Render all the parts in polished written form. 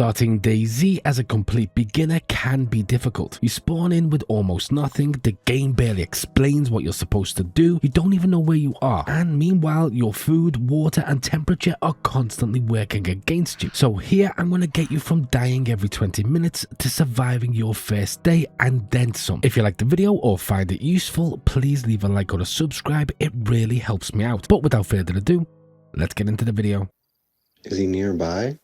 Starting DayZ as a complete beginner can be difficult. You spawn in with almost nothing, the game barely explains what you're supposed to do, you don't even know where you are, and meanwhile your food, water and temperature are constantly working against you. So here I'm going to get you from dying every 20 minutes to surviving your first day and then some. If you like the video or find it useful, please leave a like or a subscribe, it really helps me out. But without further ado, let's get into the video. Is he nearby?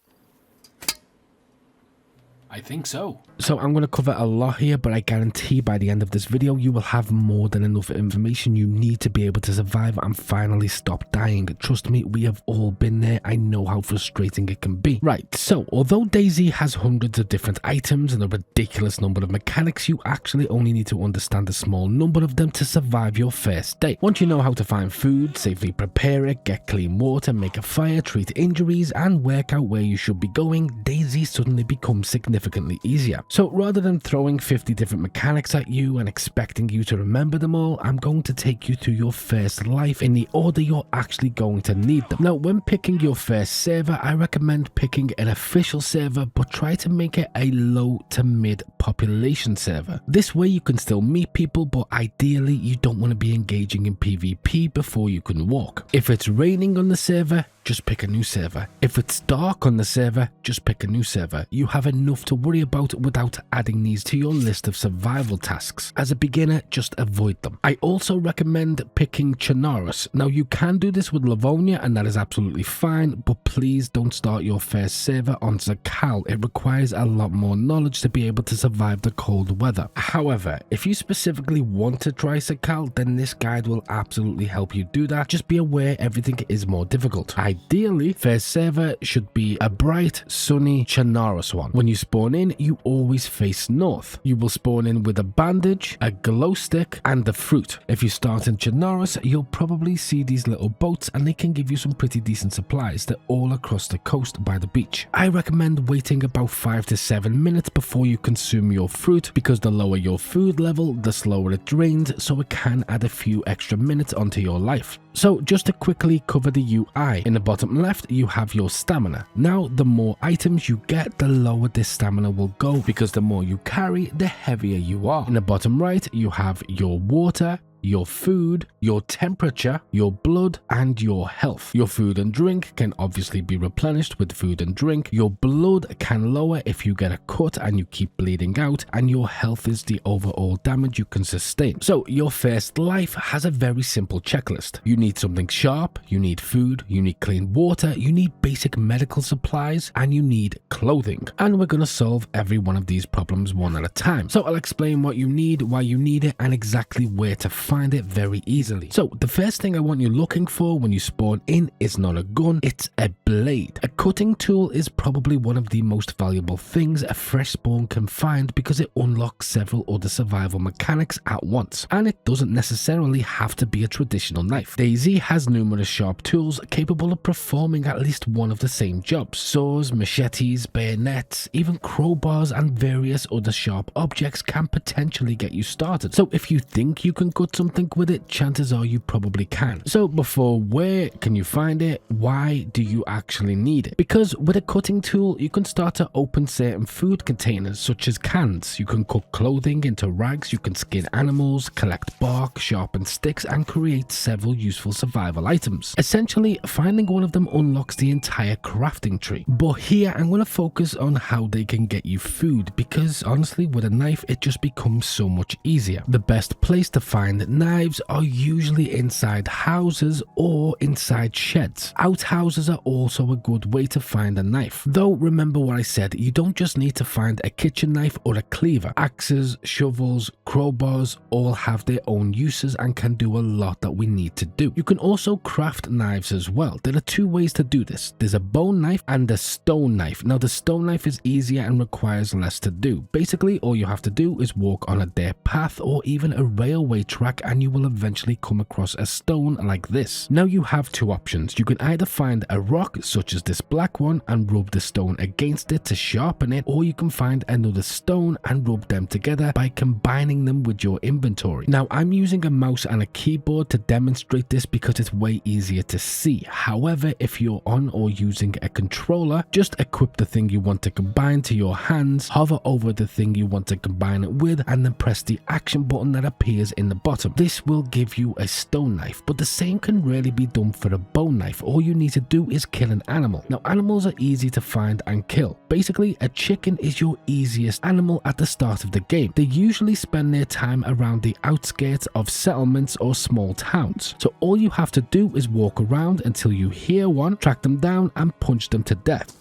I think so. So I'm going to cover a lot here, but I guarantee by the end of this video you will have more than enough information you need to be able to survive and finally stop dying. Trust me, we have all been there. I know how frustrating it can be. Right, so although DayZ has hundreds of different items and a ridiculous number of mechanics, you actually only need to understand a small number of them to survive your first day. Once you know how to find food, safely prepare it, get clean water, make a fire, treat injuries and work out where you should be going, DayZ suddenly becomes significantly easier. So rather than throwing 50 different mechanics at you and expecting you to remember them all, I'm going to take you through your first life in the order you're actually going to need them. Now, when picking your first server, I recommend picking an official server, but try to make it a low to mid population server. This way you can still meet people, but ideally you don't want to be engaging in PvP before you can walk. If it's raining on the server, just pick a new server. If it's dark on the server, just pick a new server. You have enough to worry about without adding these to your list of survival tasks. As a beginner, just avoid them. I also recommend picking Chernarus. Now you can do this with Livonia and that is absolutely fine, but please don't start your first server on Zakal. It requires a lot more knowledge to be able to survive the cold weather. However, if you specifically want to try Zakal, then this guide will absolutely help you do that. Just be aware everything is more difficult. Ideally, first server should be a bright, sunny Chernarus one. When you spawn in, you always face north. You will spawn in with a bandage, a glow stick, and a fruit. If you start in Chernarus, you'll probably see these little boats and they can give you some pretty decent supplies. They're all across the coast by the beach. I recommend waiting about 5 to 7 minutes before you consume your fruit, because the lower your food level, the slower it drains, so it can add a few extra minutes onto your life. So just to quickly cover the UI, in the bottom left you have your stamina. Now the more items you get, the lower this stamina will go, because the more you carry, the heavier you are. In the bottom right you have your water, your food, your temperature, your blood, and your health. Your food and drink can obviously be replenished with food and drink. Your blood can lower if you get a cut and you keep bleeding out, and your health is the overall damage you can sustain. So your first life has a very simple checklist. You need something sharp, you need food, you need clean water, you need basic medical supplies, and you need clothing. And we're going to solve every one of these problems one at a time. So I'll explain what you need, why you need it, and exactly where to find it very easily. So the first thing I want you looking for when you spawn in is not a gun, it's a blade. A cutting tool is probably one of the most valuable things a fresh spawn can find, because it unlocks several other survival mechanics at once, and it doesn't necessarily have to be a traditional knife. DayZ has numerous sharp tools capable of performing at least one of the same jobs. Saws, machetes, bayonets, even crowbars and various other sharp objects can potentially get you started. So if you think you can cut something with it, chances are you probably can. So before where can you find it, why do you actually need it? Because with a cutting tool you can start to open certain food containers such as cans. You can cut clothing into rags, you can skin animals, collect bark, sharpen sticks, and create several useful survival items. Essentially, finding one of them unlocks the entire crafting tree. But here I'm going to focus on how they can get you food, because honestly with a knife it just becomes so much easier. The best place to find knives are usually inside houses or inside sheds. Outhouses are also a good way to find a knife. Though remember what I said, you don't just need to find a kitchen knife or a cleaver. Axes, shovels, crowbars all have their own uses and can do a lot that we need to do. You can also craft knives as well. There are two ways to do this. There's a bone knife and a stone knife. Now the stone knife is easier and requires less to do. Basically all you have to do is walk on a dirt path or even a railway track and you will eventually come across a stone like this. Now you have two options. You can either find a rock such as this black one and rub the stone against it to sharpen it, or you can find another stone and rub them together by combining them with your inventory. Now I'm using a mouse and a keyboard to demonstrate this because it's way easier to see. However, if you're on or using a controller, just equip the thing you want to combine to your hands, hover over the thing you want to combine it with, and then press the action button that appears in the bottom. This will give you a stone knife, but the same can really be done for a bone knife. All you need to do is kill an animal. Now animals are easy to find and kill. Basically, a chicken is your easiest animal at the start of the game. They usually spend their time around the outskirts of settlements or small towns. So all you have to do is walk around until you hear one, track them down and punch them to death.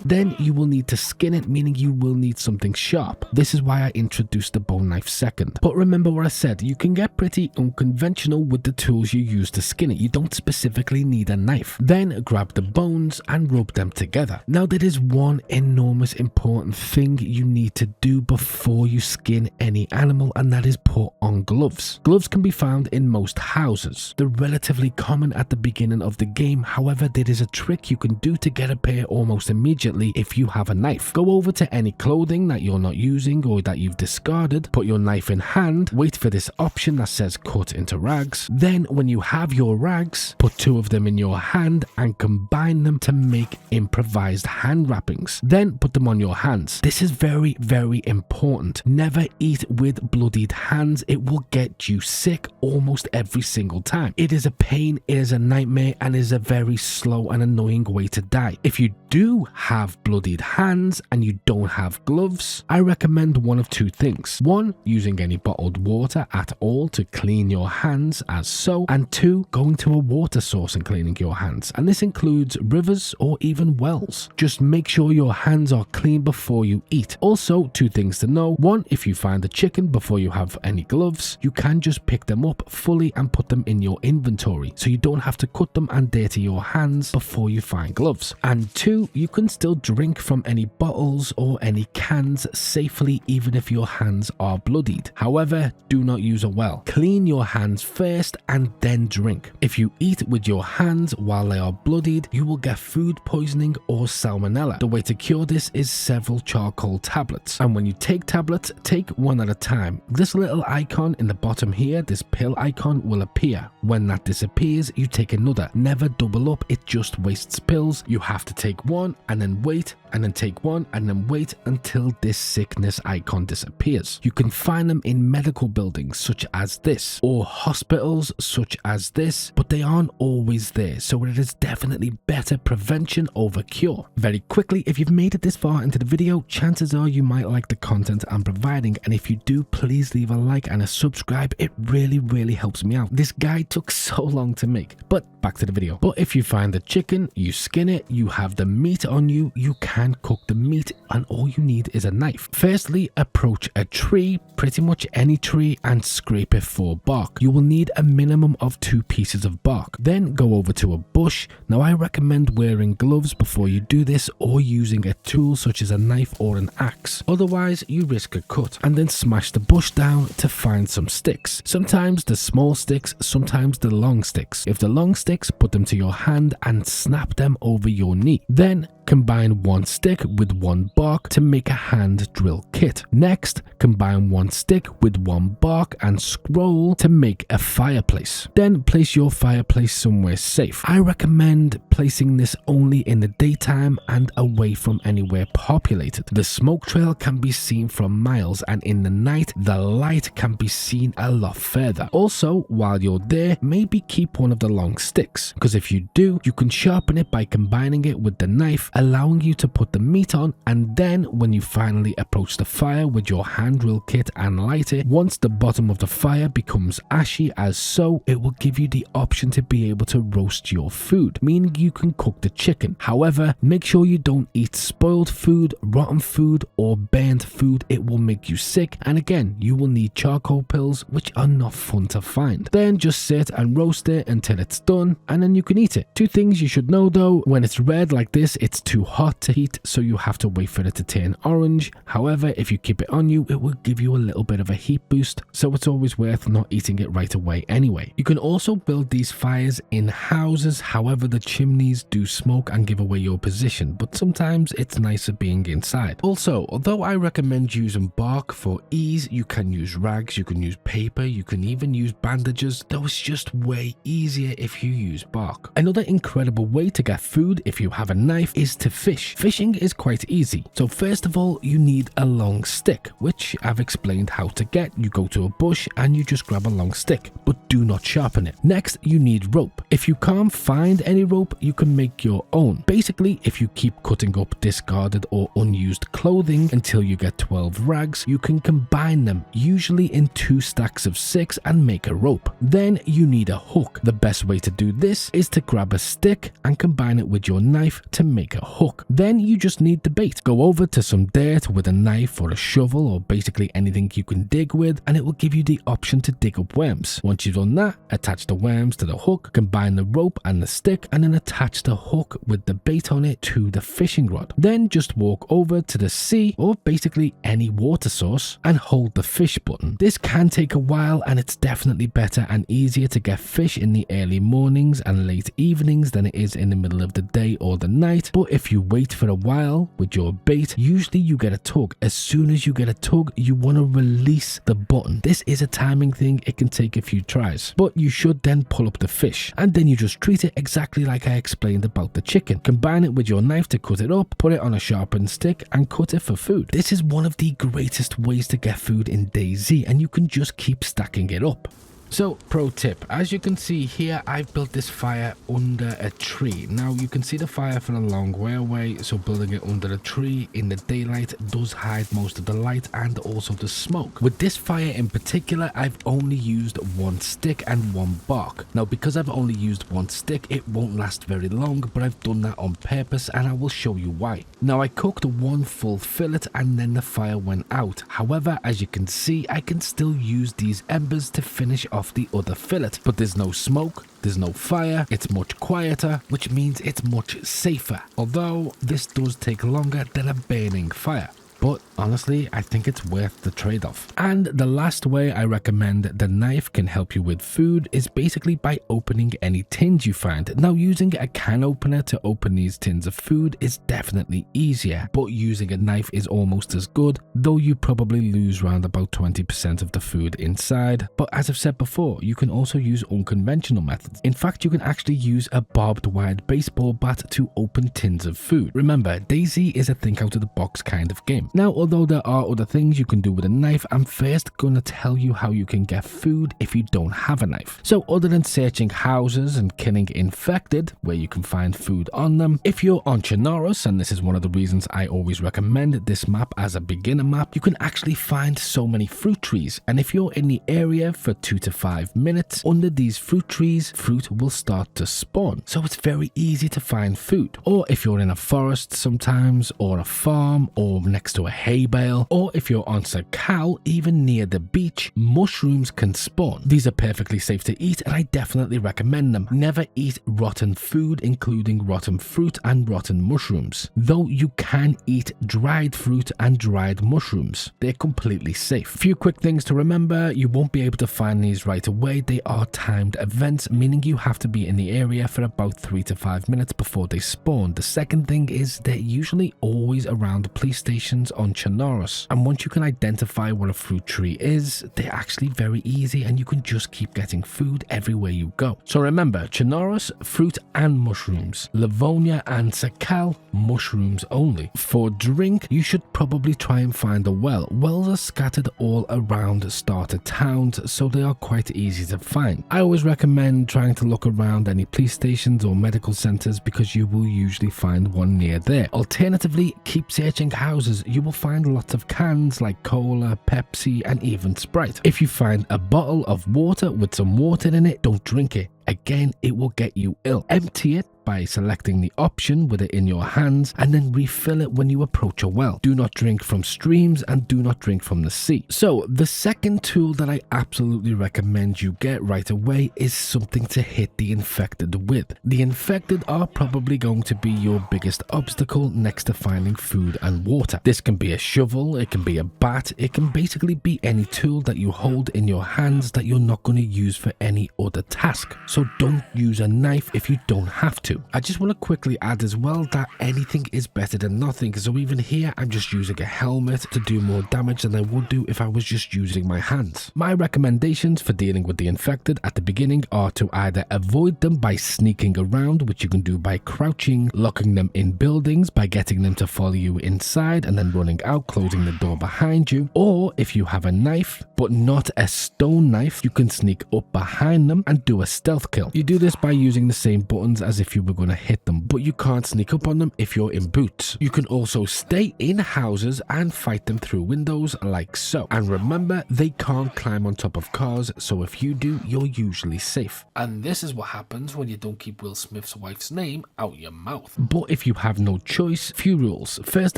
Then you will need to skin it, meaning you will need something sharp. This is why I introduced the bone knife second. But remember what I said, you can get pretty unconventional with the tools you use to skin it. You don't specifically need a knife. Then grab the bones and rub them together. Now there is one enormous important thing you need to do before you skin any animal, and that is put on gloves. Gloves can be found in most houses. They're relatively common at the beginning of the game. However, there is a trick you can do to get a pair almost immediately if you have a knife. Go over to any clothing that you're not using or that you've discarded, put your knife in hand, wait for this option that says cut into rags. Then when you have your rags, put two of them in your hand and combine them to make improvised hand wrappings. Then put them on your hands. This is very, very important. Never eat with bloodied hands. It will get you sick almost every single time. It is a pain, it is a nightmare, and is a very slow and annoying way to die. If you do have bloodied hands and you don't have gloves, I recommend one of two things. One, using any bottled water at all to clean your hands as so, and two, going to a water source and cleaning your hands, and this includes rivers or even wells. Just make sure your hands are clean before you eat. Also, two things to know. One, if you find a chicken before you have any gloves, you can just pick them up fully and put them in your inventory, so you don't have to cut them and dirty your hands before you find gloves. And two, you can still drink from any bottles or any cans safely even if your hands are bloodied. However, do not use a well. Clean your hands first and then drink. If you eat with your hands while they are bloodied, you will get food poisoning or salmonella. The way to cure this is several charcoal tablets, and when you take tablets, take one at a time. This little icon in the bottom here, this pill icon, will appear. When that disappears, you take another. Never double up, it just wastes pills. You have to take one and then wait, and then take one and then wait until this sickness icon disappears. You can find them in medical buildings such as this, or hospitals such as this, but they aren't always there, so it is definitely better prevention over cure. Very quickly, if you've made it this far into the video, chances are you might like the content I'm providing, and if you do, please leave a like and a subscribe. It really helps me out. This guide took so long to make, but back to the video. But if you find the chicken, you skin it, you have the meat on you, you can cook the meat, and all you need is a knife. Firstly, approach a tree, pretty much any tree, and scrape it for bark. You will need a minimum of 2 pieces of bark. Then go over to a bush. Now I recommend wearing gloves before you do this, or using a tool such as a knife or an axe. Otherwise, you risk a cut. And then smash the bush down to find some sticks. Sometimes the small sticks, sometimes the long sticks. If the long sticks, put them to your hand and snap them over your knee. Then combine one stick with one bark to make a hand drill kit. Next, combine one stick with one bark and scroll to make a fireplace. Then place your fireplace somewhere safe. I recommend placing this only in the daytime and away from anywhere populated. The smoke trail can be seen from miles, and in the night, the light can be seen a lot further. Also, while you're there, maybe keep one of the long sticks, because if you do, you can sharpen it by combining it with the knife, allowing you to put the meat on, and then when you finally approach the fire with your hand drill kit and light it, once the bottom of the fire becomes ashy as so, it will give you the option to be able to roast your food, meaning you can cook the chicken. However, make sure you don't eat spoiled food, rotten food, or burnt food. It will make you sick, and again, you will need charcoal pills, which are not fun to find. Then just sit and roast it until it's done, and then you can eat it. 2 things you should know though: when it's red like this, it's too hot to heat, so you have to wait for it to turn orange. However, if you keep it on you, it will give you a little bit of a heat boost, so it's always worth not eating it right away anyway. You can also build these fires in houses, however the chimneys do smoke and give away your position, but sometimes it's nicer being inside. Also, although I recommend using bark for ease, you can use rags, you can use paper, you can even use bandages, though it's just way easier if you use bark. Another incredible way to get food if you have a knife is to fish. Fishing is quite easy. So first of all, you need a long stick, which I've explained how to get. You go to a bush and you just grab a long stick, but do not sharpen it. Next, you need rope. If you can't find any rope, you can make your own. Basically, if you keep cutting up discarded or unused clothing until you get 12 rags, you can combine them, usually in 2 stacks of 6, and make a rope. Then you need a hook. The best way to do this is to grab a stick and combine it with your knife to make a hook. Then you just need the bait. Go over to some dirt with a knife or a shovel or basically anything you can dig with, and it will give you the option to dig up worms. Once you've done that, attach the worms to the hook, combine the rope and the stick, and then attach the hook with the bait on it to the fishing rod. Then just walk over to the sea or basically any water source and hold the fish button. This can take a while, and it's definitely better and easier to get fish in the early mornings and late evenings than it is in the middle of the day or the night. But if you wait for a while with your bait, usually you get a tug. As soon as you get a tug, you want to release the button. This is a timing thing. It can take a few tries, but you should then pull up the fish, and then you just treat it exactly like I explained about the chicken. Combine it with your knife to cut it up, put it on a sharpened stick, and cut it for food. This is one of the greatest ways to get food in DayZ, and you can just keep stacking it up. So, pro tip, as you can see here, I've built this fire under a tree. Now, you can see the fire from a long way away, so building it under a tree in the daylight does hide most of the light and also the smoke. With this fire in particular, I've only used 1 stick and 1 bark. Now, because I've only used 1 stick, it won't last very long, but I've done that on purpose, and I will show you why. Now, I cooked 1 full fillet and then the fire went out. However, as you can see, I can still use these embers to finish off the other fillet, but there's no smoke, there's no fire, it's much quieter, which means it's much safer, although this does take longer than a burning fire. But honestly, I think it's worth the trade-off. And the last way I recommend the knife can help you with food is basically by opening any tins you find. Now, using a can opener to open these tins of food is definitely easier, but using a knife is almost as good, though you probably lose around about 20% of the food inside. But as I've said before, you can also use unconventional methods. In fact, you can actually use a barbed wire baseball bat to open tins of food. Remember, DayZ is a think out of the box kind of game. Now, although there are other things you can do with a knife, I'm first going to tell you how you can get food if you don't have a knife. So other than searching houses and killing infected, where you can find food on them, if you're on Chernarus, and this is one of the reasons I always recommend this map as a beginner map, you can actually find so many fruit trees. And if you're in the area for 2 to 5 minutes, under these fruit trees, fruit will start to spawn. So it's very easy to find food. Or if you're in a forest sometimes, or a farm, or next to a hay bale, or if you're on Sakal, even near the beach, mushrooms can spawn. These are perfectly safe to eat, and I definitely recommend them. Never eat rotten food, including rotten fruit and rotten mushrooms, though you can eat dried fruit and dried mushrooms. They're completely safe. Few quick things to remember: you won't be able to find these right away. They are timed events, meaning you have to be in the area for about 3 to 5 minutes before they spawn. The second thing is they're usually always around police stations on Chernarus, and once you can identify what a fruit tree is, they're actually very easy and you can just keep getting food everywhere you go. So remember, Chernarus, fruit and mushrooms. Livonia and Sakal, mushrooms only. For drink, you should probably try and find a well. Wells are scattered all around starter towns, so they are quite easy to find. I always recommend trying to look around any police stations or medical centers because you will usually find one near there. Alternatively, keep searching houses. You will find lots of cans like cola, Pepsi, and even Sprite. If you find a bottle of water with some water in it, don't drink it. Again, it will get you ill. Empty it by selecting the option with it in your hands and then refill it when you approach a well. Do not drink from streams and do not drink from the sea. So the second tool that I absolutely recommend you get right away is something to hit the infected with. The infected are probably going to be your biggest obstacle next to finding food and water. This can be a shovel, it can be a bat, it can basically be any tool that you hold in your hands that you're not going to use for any other task. So don't use a knife if you don't have to. I just want to quickly add as well that anything is better than nothing. So even here I'm just using a helmet to do more damage than I would do if I was just using my hands. My recommendations for dealing with the infected at the beginning are to either avoid them by sneaking around, which you can do by crouching, locking them in buildings by getting them to follow you inside and then running out, closing the door behind you, or if you have a knife but not a stone knife, you can sneak up behind them and do a stealth kill. You do this by using the same buttons as if you were going to hit them, but you can't sneak up on them if you're in boots. You can also stay in houses and fight them through windows like so. And remember, they can't climb on top of cars, so if you do, you're usually safe. And this is what happens when you don't keep Will Smith's wife's name out your mouth. But if you have no choice, few rules. First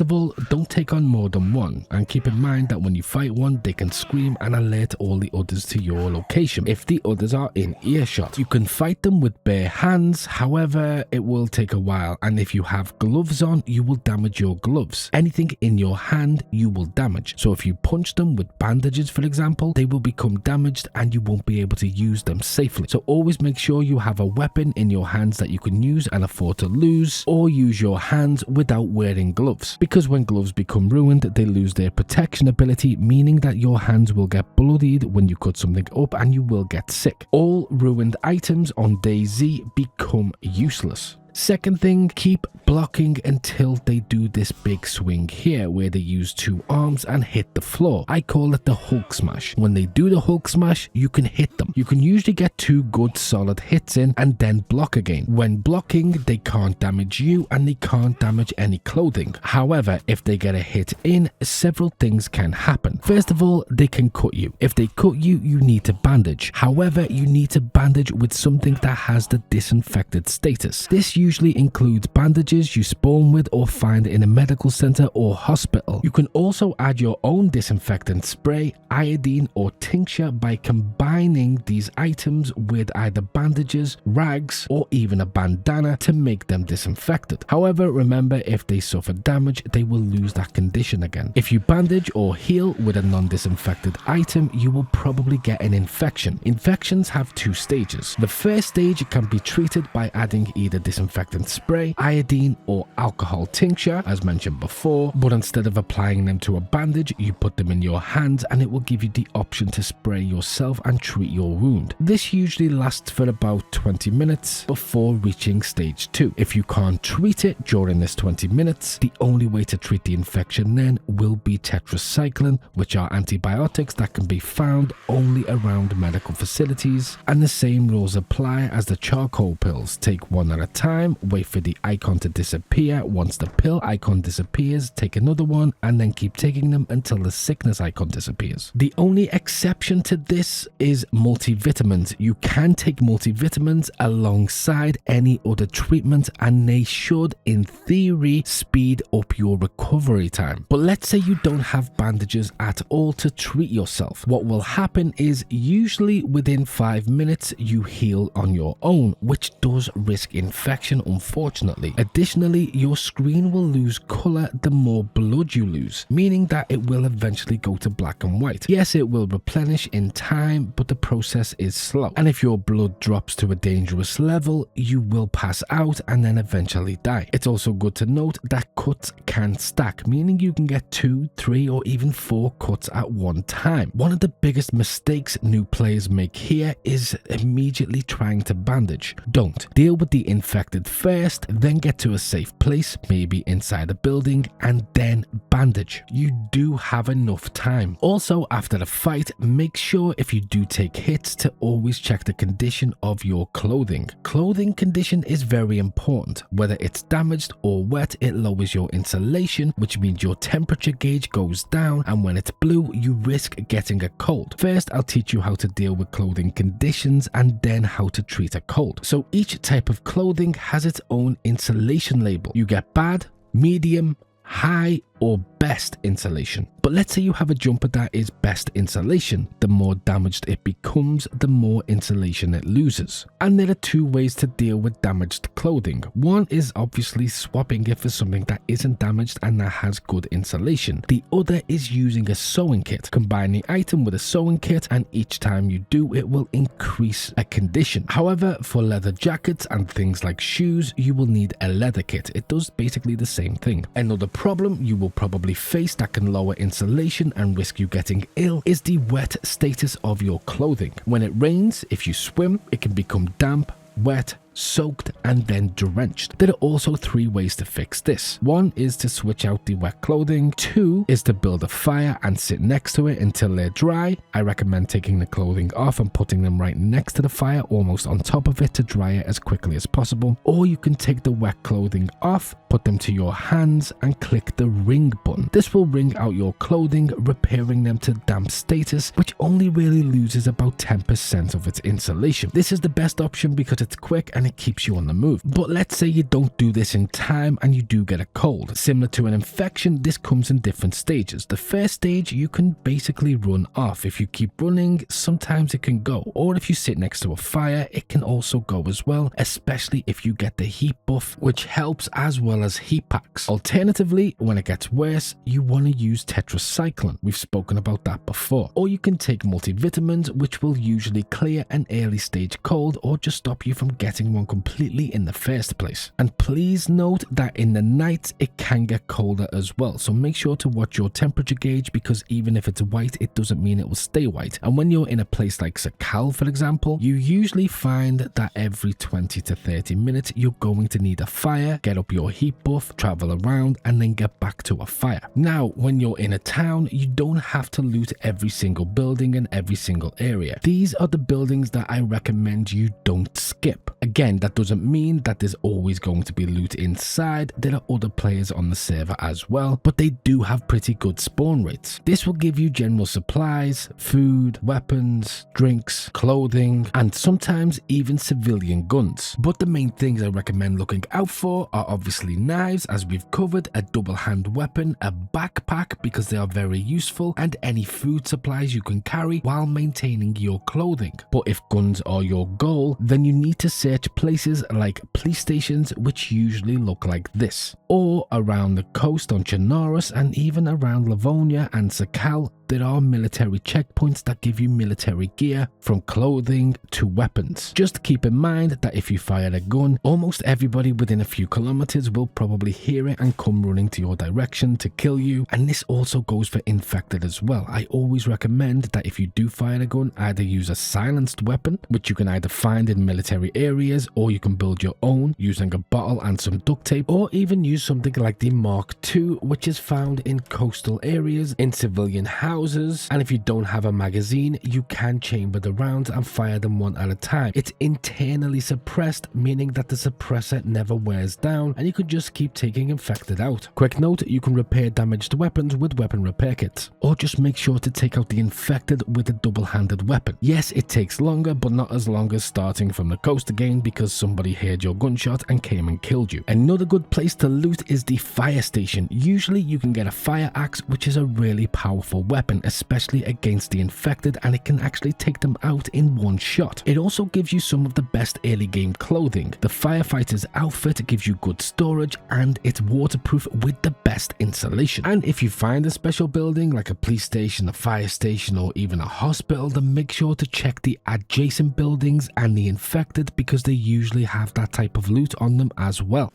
of all, don't take on more than one, and keep in mind that when you fight one, they can scream and alert all the others to your location if the others are in earshot. You can fight them with bare hands, however, it will take a while, and if you have gloves on, you will damage your gloves. Anything in your hand, you will damage. So if you punch them with bandages, for example, they will become damaged and you won't be able to use them safely. So always make sure you have a weapon in your hands that you can use and afford to lose, or use your hands without wearing gloves. Because when gloves become ruined, they lose their protection ability, meaning that your hands will get bloodied when you cut something up and you will get sick. All ruined items on DayZ become useless. Second thing, keep blocking until they do this big swing here where they use two arms and hit the floor. I call it the Hulk smash. When they do the Hulk smash, you can hit them. You can usually get 2 good solid hits in and then block again. When blocking, they can't damage you and they can't damage any clothing. However, if they get a hit in, several things can happen. First of all, they can cut you. If they cut you, you need to bandage. However, you need to bandage with something that has the disinfected status. This usually includes bandages you spawn with or find in a medical center or hospital. You can also add your own disinfectant spray, iodine, or tincture by combining these items with either bandages, rags, or even a bandana to make them disinfected. However, remember, if they suffer damage, they will lose that condition again. If you bandage or heal with a non-disinfected item, you will probably get an infection. Infections have 2 stages. The first stage can be treated by adding either disinfectant spray, iodine, or alcohol tincture, as mentioned before, but instead of applying them to a bandage, you put them in your hands and it will give you the option to spray yourself and treat your wound. This usually lasts for about 20 minutes before reaching stage 2. If you can't treat it during this 20 minutes, the only way to treat the infection then will be Tetracycline, which are antibiotics that can be found only around medical facilities, and the same rules apply as the charcoal pills. Take one at a time, wait for the icon to disappear. Once the pill icon disappears, take another one and then keep taking them until the sickness icon disappears. The only exception to this is multivitamins. You can take multivitamins alongside any other treatment and they should, in theory, speed up your recovery time. But let's say you don't have bandages at all to treat yourself. What will happen is usually within 5 minutes you heal on your own, which does risk infection, unfortunately. Additionally, your screen will lose color the more blood you lose, meaning that it will eventually go to black and white. Yes, it will replenish in time, but the process is slow. And if your blood drops to a dangerous level, you will pass out and then eventually die. It's also good to note that cuts can stack, meaning you can get 2, 3, or even 4 cuts at one time. One of the biggest mistakes new players make here is immediately trying to bandage. Don't. Deal with the infected first, then get to to a safe place, maybe inside a building, and then bandage. You do have enough time. Also, after the fight, make sure if you do take hits to always check the condition of your clothing. Clothing condition is very important. Whether it's damaged or wet, it lowers your insulation, which means your temperature gauge goes down, and when it's blue, you risk getting a cold. First, I'll teach you how to deal with clothing conditions and then how to treat a cold. So each type of clothing has its own insulation label. You get bad, medium, high, or best insulation. But let's say you have a jumper that is best insulation. The more damaged it becomes, the more insulation it loses. And there are two ways to deal with damaged clothing. One is obviously swapping it for something that isn't damaged and that has good insulation. The other is using a sewing kit. Combine the item with a sewing kit, and each time you do, it will increase a condition. However, for leather jackets and things like shoes, you will need a leather kit. It does basically the same thing. Another problem you will probably face that can lower insulation and risk you getting ill is the wet status of your clothing. When it rains, if you swim, it can become damp, wet, soaked, and then drenched. There are also three ways to fix this. One is to switch out the wet clothing. Two is to build a fire and sit next to it until they're dry. I recommend taking the clothing off and putting them right next to the fire, almost on top of it, to dry it as quickly as possible. Or you can take the wet clothing off, put them to your hands, and click the ring button. This will wring out your clothing, repairing them to damp status, which only really loses about 10% of its insulation. This is the best option because it's quick and it keeps you on the move. But let's say you don't do this in time and you do get a cold. Similar to an infection, this comes in different stages. The first stage you can basically run off. If you keep running, sometimes it can go. Or if you sit next to a fire, it can also go as well, especially if you get the heat buff, which helps, as well as heat packs. Alternatively, when it gets worse, you want to use Tetracycline. We've spoken about that before. Or you can take multivitamins, which will usually clear an early stage cold or just stop you from getting one completely in the first place. And please note that in the night it can get colder as well, so make sure to watch your temperature gauge, because even if it's white, it doesn't mean it will stay white. And when you're in a place like Sakal, for example, you usually find that every 20 to 30 minutes you're going to need a fire, get up your heat buff, travel around, and then get back to a fire. Now, when you're in a town, you don't have to loot every single building and every single area. These are the buildings that I recommend you don't skip. Again, that doesn't mean that there's always going to be loot inside. There are other players on the server as well, but they do have pretty good spawn rates. This will give you general supplies, food, weapons, drinks, clothing, and sometimes even civilian guns. But the main things I recommend looking out for are obviously knives, as we've covered, a double hand weapon, a backpack because they are very useful, and any food supplies you can carry while maintaining your clothing. But if guns are your goal, then you need to search places like police stations, which usually look like this, or around the coast on Chernarus, and even around Livonia and Sakal. There are military checkpoints that give you military gear, from clothing to weapons. Just keep in mind that if you fire a gun, almost everybody within a few kilometers will probably hear it and come running to your direction to kill you, and this also goes for infected as well. I always recommend that if you do fire a gun, either use a silenced weapon, which you can either find in military areas, or you can build your own using a bottle and some duct tape, or even use something like the Mark II, which is found in coastal areas, in civilian houses. And if you don't have a magazine, you can chamber the rounds and fire them one at a time. It's internally suppressed, meaning that the suppressor never wears down, and you can just keep taking infected out. Quick note, you can repair damaged weapons with weapon repair kits, or just make sure to take out the infected with a double-handed weapon. Yes, it takes longer, but not as long as starting from the coast again, because somebody heard your gunshot and came and killed you. Another good place to loot is the fire station. Usually you can get a fire axe, which is a really powerful weapon, especially against the infected, and it can actually take them out in one shot. It also gives you some of the best early game clothing. The firefighter's outfit gives you good storage, and it's waterproof with the best insulation. And if you find a special building like a police station, a fire station, or even a hospital, then make sure to check the adjacent buildings and the infected, because they usually have that type of loot on them as well.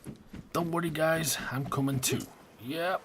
Don't worry guys, I'm coming too. Yep.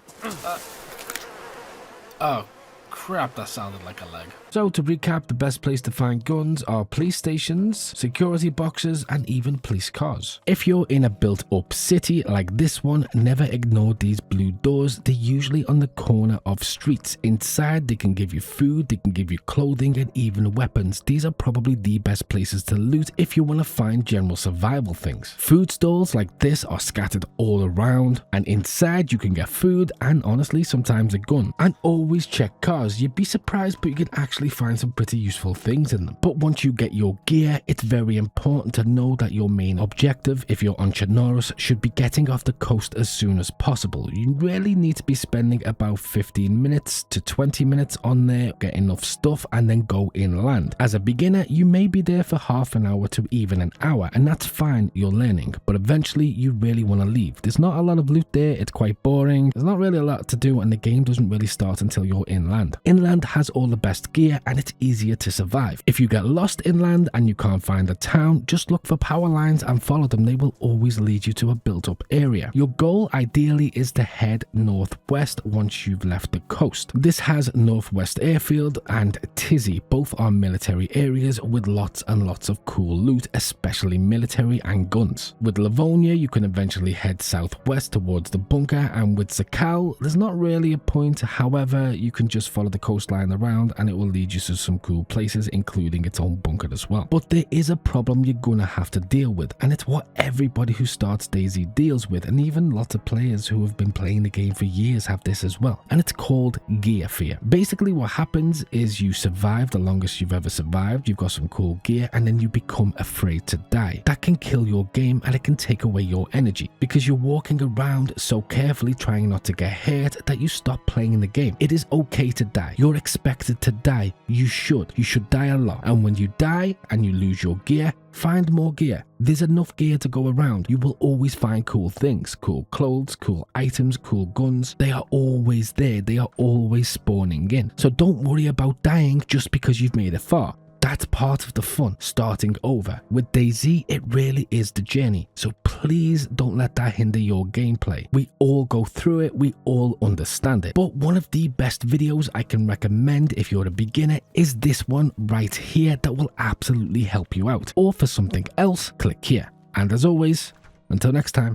Oh crap, that sounded like a leg. So to recap, the best place to find guns are police stations, security boxes, and even police cars. If you're in a built-up city like this one, never ignore these blue doors. They're usually on the corner of streets. Inside, they can give you food, they can give you clothing, and even weapons. These are probably the best places to loot if you want to find general survival things. Food stalls like this are scattered all around, and inside you can get food and honestly sometimes a gun. And always check cars. You'd be surprised, but you can actually find some pretty useful things in them. But once you get your gear, it's very important to know that your main objective, if you're on Chernarus, should be getting off the coast as soon as possible. You really need to be spending about 15 minutes to 20 minutes on there, get enough stuff, and then go inland. As a beginner, you may be there for half an hour to even an hour, and that's fine, you're learning, but eventually you really want to leave. There's not a lot of loot there, it's quite boring, there's not really a lot to do, and the game doesn't really start until you're inland. Inland has all the best gear, and it's easier to survive. If you get lost inland and you can't find a town, just look for power lines and follow them. They will always lead you to a built-up area. Your goal ideally is to head northwest once you've left the coast. This has Northwest Airfield and Tizzy. Both are military areas with lots and lots of cool loot, especially military and guns. With Livonia, you can eventually head southwest towards the bunker, and with Sakal, there's not really a point. However, you can just follow the coastline around and it will lead you to some cool places, including its own bunker as well. But there is a problem you're gonna have to deal with, and it's what everybody who starts DayZ deals with, and even lots of players who have been playing the game for years have this as well, and it's called gear fear. Basically what happens is you survive the longest you've ever survived, you've got some cool gear, and then you become afraid to die. That can kill your game and it can take away your energy because you're walking around so carefully trying not to get hurt that you stop playing the game. It is okay to die. You're expected to die. You should die a lot, and when you die and you lose your gear, find more gear. There's enough gear to go around. You will always find cool things, cool clothes, cool items, cool guns. They are always there. They are always spawning in. So don't worry about dying just because you've made it far. That's part of the fun, starting over. With DayZ, it really is the journey, so please don't let that hinder your gameplay. We all go through it, we all understand it. But one of the best videos I can recommend if you're a beginner is this one right here that will absolutely help you out. Or for something else, click here. And as always, until next time.